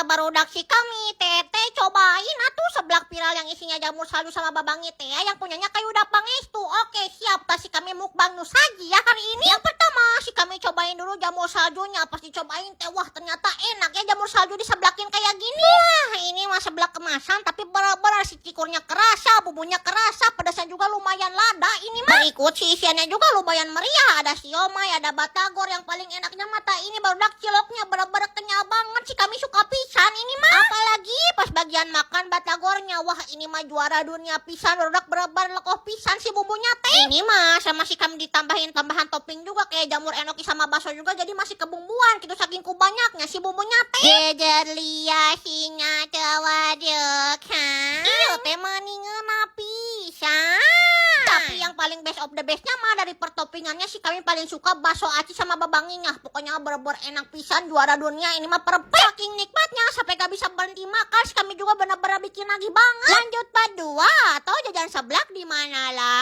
barudak si kami, Tete cobain atuh seblak viral yang isinya jamur salju sama babangi teh yang punyanya kayu udah pangestu. Oke, siap. Tas si kami mukbang nu saji ya hari ini. Yang pertama, si kami cobain dulu jamur saljunya. Pas dicobain teh wah ternyata enak ya jamur salju diseblakin kayak gini. Wah, ini mah seblak kemasan tapi benar-benar si cikurnya kerasa, bumbunya kerasa, pedasnya juga lumayan lada ini mah. Berikut si isiannya juga lumayan meriah. Ada siomay, ada batagor, yang paling enaknya mata ini barudak ciloknya bener-bener kenyal banget. Si kami suka pisan ini mah. Apalagi pas bagian makan batagornya, wah ini mah juara dunia pisan, barudak bener-bener lekoh pisan si bumbunya teh. Ini mah sama si kami ditambahin tambahan topping juga kayak jamur enoki sama bakso juga, jadi masih kebumbuan gitu saking ku banyaknya si bumbunya teh. Jejer lia singa tawaduk ha. Iya teh maningeun pisan. Tapi yang paling best of the bestnya mah dari pertoppingannya si kami paling suka bakso aci sama babanginya. Pokoknya bener-bener enak pisan, juara dunia ini mah perfect. Saking nikmatnya sampai gak bisa berhenti makan. Si kami juga bener-bener bikin lagi banget. Lanjut part 2 atau jajan seblak di mana lah?